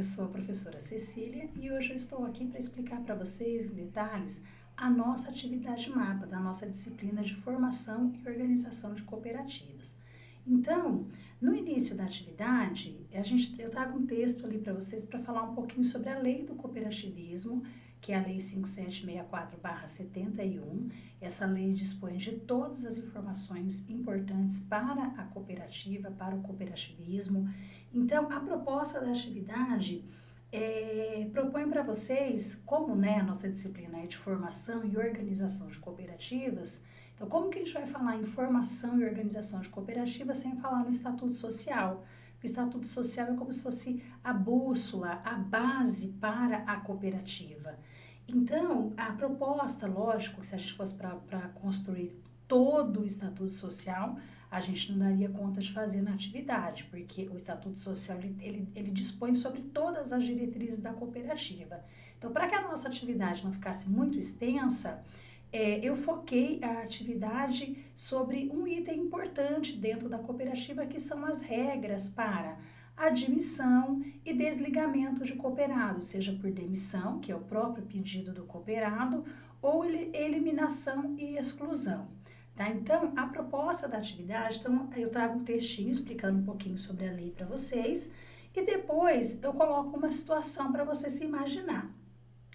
Eu sou a professora Cecília e hoje eu estou aqui para explicar para vocês em detalhes a nossa atividade mapa, da nossa disciplina de formação e organização de cooperativas. Então, no início da atividade, eu trago um texto ali para vocês para falar um pouquinho sobre a lei do cooperativismo, que é a Lei 5764/71. Essa lei dispõe de todas as informações importantes para a cooperativa, para o cooperativismo. Então, a proposta da atividade propõe para vocês, como a nossa disciplina é de formação e organização de cooperativas, então como que a gente vai falar em formação e organização de cooperativas sem falar no Estatuto Social? O Estatuto Social é como se fosse a bússola, a base para a cooperativa. Então, a proposta, lógico, se a gente fosse para construir todo o Estatuto Social, a gente não daria conta de fazer na atividade, porque o Estatuto Social, ele dispõe sobre todas as diretrizes da cooperativa. Então, para que a nossa atividade não ficasse muito extensa, eu foquei a atividade sobre um item importante dentro da cooperativa, que são as regras para admissão e desligamento de cooperado, seja por demissão, que é o próprio pedido do cooperado, ou eliminação e exclusão. Tá? Então, a proposta da atividade, então, eu trago um textinho explicando um pouquinho sobre a lei para vocês e depois eu coloco uma situação para você se imaginar.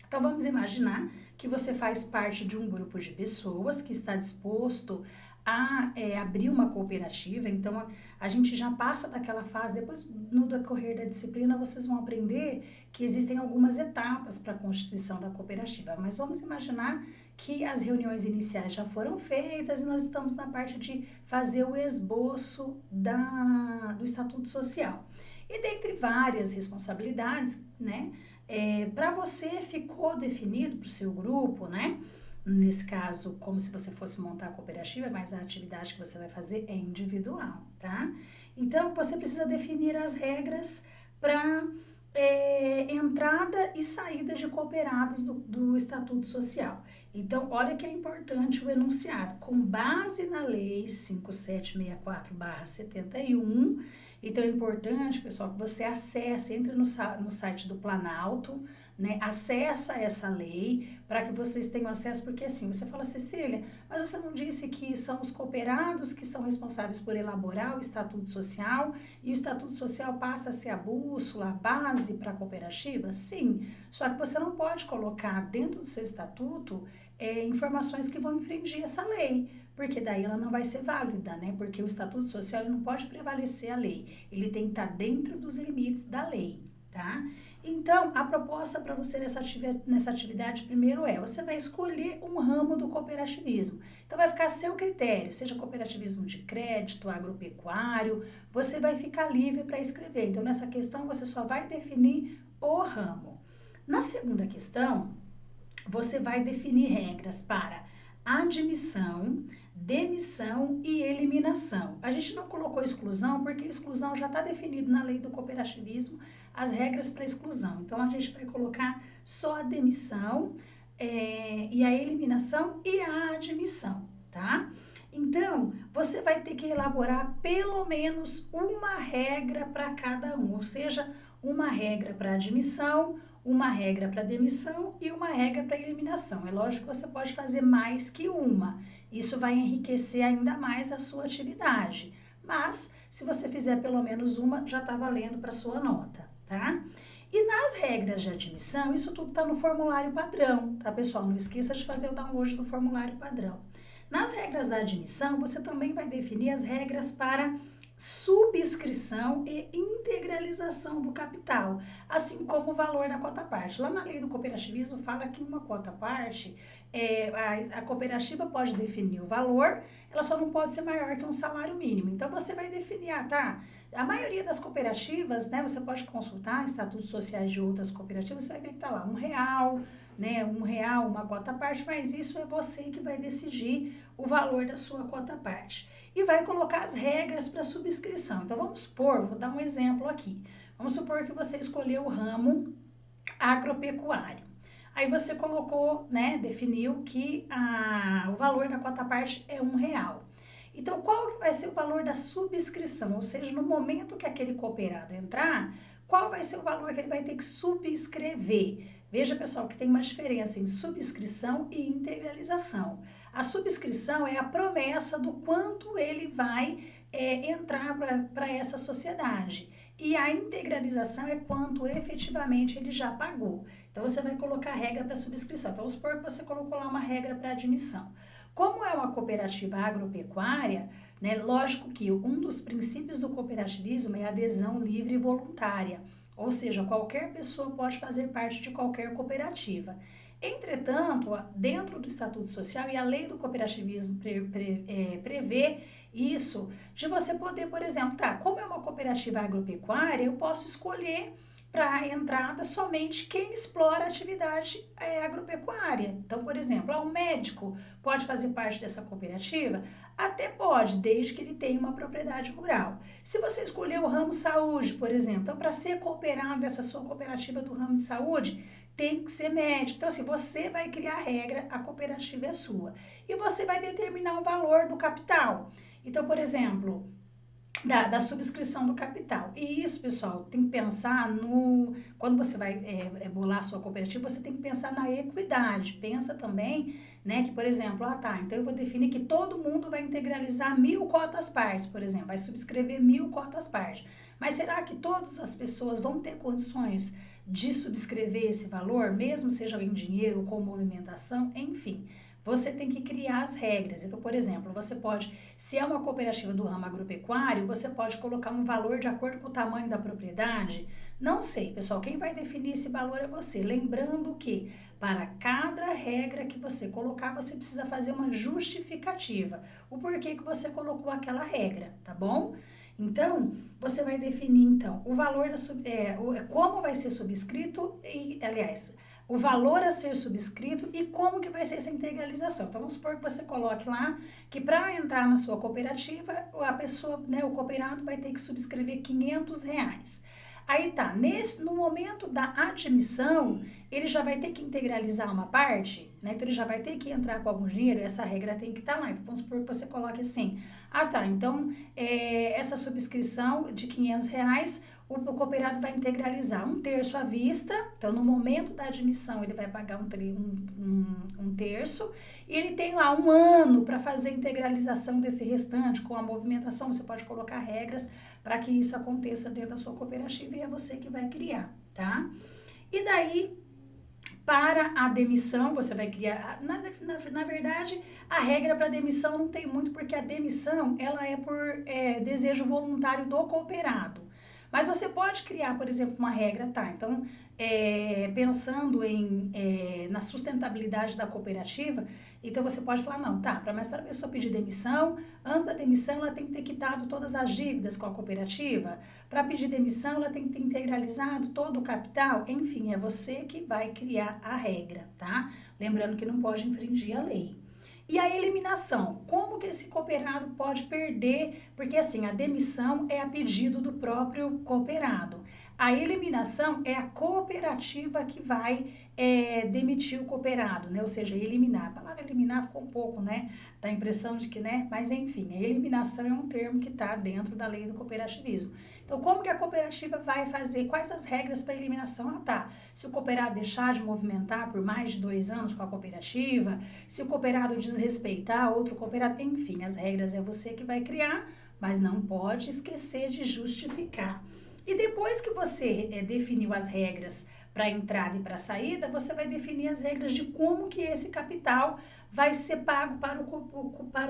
Então, vamos imaginar que você faz parte de um grupo de pessoas que está disposto a abrir uma cooperativa. Então, a gente já passa daquela fase, depois no decorrer da disciplina vocês vão aprender que existem algumas etapas para a constituição da cooperativa, mas vamos imaginar que as reuniões iniciais já foram feitas e nós estamos na parte de fazer o esboço do Estatuto Social. E dentre várias responsabilidades, para você ficou definido para o seu grupo, nesse caso, como se você fosse montar a cooperativa, mas a atividade que você vai fazer é individual, tá? Então, você precisa definir as regras para entrada e saída de cooperados do Estatuto Social. Então, olha que é importante o enunciado. Com base na Lei 5764/71, então é importante, pessoal, que você acesse, entre no site do Planalto, acessa essa lei para que vocês tenham acesso, porque assim, você fala, Cecília, mas você não disse que são os cooperados que são responsáveis por elaborar o Estatuto Social e o Estatuto Social passa a ser a bússola, a base para a cooperativa? Sim, só que você não pode colocar dentro do seu estatuto informações que vão infringir essa lei, porque daí ela não vai ser válida, porque o Estatuto Social ele não pode prevalecer a lei, ele tem que estar dentro dos limites da lei, tá? Então, a proposta para você nessa atividade, primeiro você vai escolher um ramo do cooperativismo. Então, vai ficar a seu critério, seja cooperativismo de crédito, agropecuário, você vai ficar livre para escrever. Então, nessa questão, você só vai definir o ramo. Na segunda questão, você vai definir regras para admissão, demissão e eliminação. A gente não colocou exclusão porque exclusão já está definido na lei do cooperativismo, as regras para exclusão. Então, a gente vai colocar só a demissão e a eliminação e a admissão, tá? Então, você vai ter que elaborar pelo menos uma regra para cada um, ou seja, uma regra para admissão, uma regra para demissão e uma regra para eliminação. É lógico que você pode fazer mais que uma. Isso vai enriquecer ainda mais a sua atividade. Mas, se você fizer pelo menos uma, já está valendo para a sua nota, tá? E nas regras de admissão, isso tudo está no formulário padrão, tá, pessoal? Não esqueça de fazer o download do formulário padrão. Nas regras da admissão, você também vai definir as regras para subscrição e integralização do capital, assim como o valor da cota-parte. Lá na lei do cooperativismo fala que uma cota-parte, a cooperativa pode definir o valor, ela só não pode ser maior que um salário mínimo. Então, você vai definir, a maioria das cooperativas, você pode consultar estatutos sociais de outras cooperativas, você vai ver que está lá R$1, R$1, uma cota-parte, mas isso é você que vai decidir o valor da sua cota-parte. E vai colocar as regras para subscrição. Então, vamos supor, vou dar um exemplo aqui. Vamos supor que você escolheu o ramo agropecuário. Aí você colocou, definiu que o valor da cota-parte é R$1. Então, qual que vai ser o valor da subscrição? Ou seja, no momento que aquele cooperado entrar, qual vai ser o valor que ele vai ter que subscrever? Veja, pessoal, que tem uma diferença em subscrição e integralização. A subscrição é a promessa do quanto ele vai entrar para essa sociedade. E a integralização é quanto efetivamente ele já pagou. Então, você vai colocar regra para subscrição. Então, vamos supor que você colocou lá uma regra para admissão. Como é uma cooperativa agropecuária, né, lógico que um dos princípios do cooperativismo é a adesão livre e voluntária. Ou seja, qualquer pessoa pode fazer parte de qualquer cooperativa. Entretanto, dentro do Estatuto Social e a lei do cooperativismo prevê isso, de você poder, por exemplo, como é uma cooperativa agropecuária, eu posso escolher para a entrada somente quem explora a atividade agropecuária. Então, por exemplo, um médico pode fazer parte dessa cooperativa? Até pode, desde que ele tenha uma propriedade rural. Se você escolher o ramo saúde, por exemplo, então para ser cooperado dessa sua cooperativa do ramo de saúde, tem que ser médico. Então, assim, você vai criar a regra, a cooperativa é sua. E você vai determinar o valor do capital. Então, por exemplo, da subscrição do capital. E isso, pessoal, tem que pensar quando você vai bolar a sua cooperativa, você tem que pensar na equidade. Pensa também, né, que, por exemplo, então eu vou definir que todo mundo vai integralizar 1.000 cotas partes, por exemplo, vai subscrever 1.000 cotas partes. Mas será que todas as pessoas vão ter condições de subscrever esse valor, mesmo seja em dinheiro ou com movimentação? Enfim, você tem que criar as regras. Então, por exemplo, você pode, se é uma cooperativa do ramo agropecuário, você pode colocar um valor de acordo com o tamanho da propriedade? Não sei, pessoal, quem vai definir esse valor é você. Lembrando que para cada regra que você colocar, você precisa fazer uma justificativa. O porquê que você colocou aquela regra, tá bom? Então, você vai definir, então, o valor como vai ser subscrito e, aliás, o valor a ser subscrito e como que vai ser essa integralização. Então, vamos supor que você coloque lá que para entrar na sua cooperativa, a pessoa, né, o cooperado vai ter que subscrever R$500. Aí no momento da admissão, ele já vai ter que integralizar uma parte, né? Então, ele já vai ter que entrar com algum dinheiro, essa regra tem que estar lá. Então, vamos supor que você coloque assim, então, essa subscrição de R$500, o cooperado vai integralizar 1/3 à vista, então, no momento da admissão, ele vai pagar um terço, e ele tem lá 1 ano para fazer a integralização desse restante, com a movimentação, você pode colocar regras para que isso aconteça dentro da sua cooperativa, e é você que vai criar, tá? E daí, para a demissão, você vai criar, na verdade, a regra para demissão não tem muito, porque a demissão, ela é por desejo voluntário do cooperado. Mas você pode criar, por exemplo, uma regra, então, pensando na sustentabilidade da cooperativa, então você pode falar, para essa pessoa pedir demissão, antes da demissão ela tem que ter quitado todas as dívidas com a cooperativa, para pedir demissão ela tem que ter integralizado todo o capital, enfim, é você que vai criar a regra, tá? Lembrando que não pode infringir a lei. E a eliminação, como que esse cooperado pode perder? Porque assim, a demissão é a pedido do próprio cooperado. A eliminação é a cooperativa que vai demitir o cooperado, né? Ou seja, eliminar. A palavra eliminar ficou um pouco, né? Dá a impressão de que, né? Mas enfim, a eliminação é um termo que está dentro da lei do cooperativismo. Então, como que a cooperativa vai fazer? Quais as regras para eliminação? Se o cooperado deixar de movimentar por mais de 2 anos com a cooperativa, se o cooperado desrespeitar outro cooperado, enfim, as regras é você que vai criar, mas não pode esquecer de justificar. E depois que você definiu as regras para entrada e para saída, você vai definir as regras de como que esse capital vai ser pago para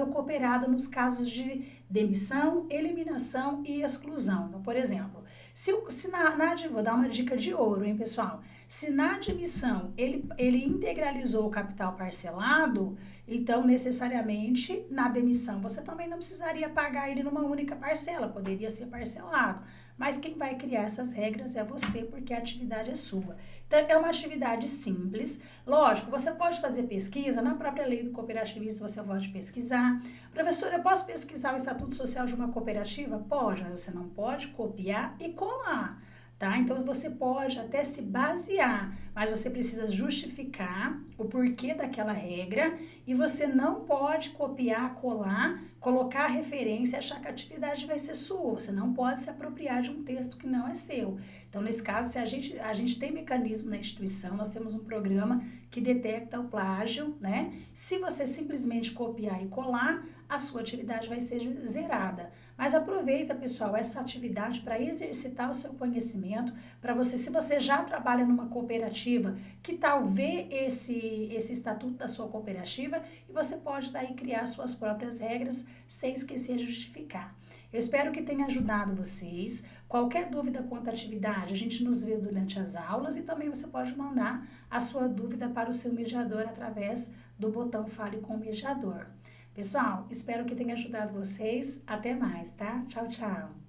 o cooperado nos casos de demissão, eliminação e exclusão. Então, por exemplo, vou dar uma dica de ouro, hein, pessoal? Se na admissão ele integralizou o capital parcelado, então, necessariamente, na demissão, você também não precisaria pagar ele numa única parcela, poderia ser parcelado. Mas quem vai criar essas regras é você, porque a atividade é sua. Então, é uma atividade simples. Lógico, você pode fazer pesquisa, na própria lei do cooperativismo você pode pesquisar. Professora, eu posso pesquisar o Estatuto Social de uma cooperativa? Pode, mas você não pode copiar e colar. Tá? Então, você pode até se basear, mas você precisa justificar o porquê daquela regra e você não pode copiar, colar colocar a referência e achar que a atividade vai ser sua. Você não pode se apropriar de um texto que não é seu. Então, nesse caso, se a gente tem mecanismo na instituição, nós temos um programa que detecta o plágio, né? Se você simplesmente copiar e colar, a sua atividade vai ser zerada. Mas aproveita, pessoal, essa atividade para exercitar o seu conhecimento, para você, se você já trabalha numa cooperativa, que tal ver esse estatuto da sua cooperativa e você pode daí criar suas próprias regras sem esquecer de justificar. Eu espero que tenha ajudado vocês. Qualquer dúvida quanto à atividade, a gente nos vê durante as aulas e também você pode mandar a sua dúvida para o seu mediador através do botão Fale com o Mediador. Pessoal, espero que tenha ajudado vocês. Até mais, tá? Tchau, tchau.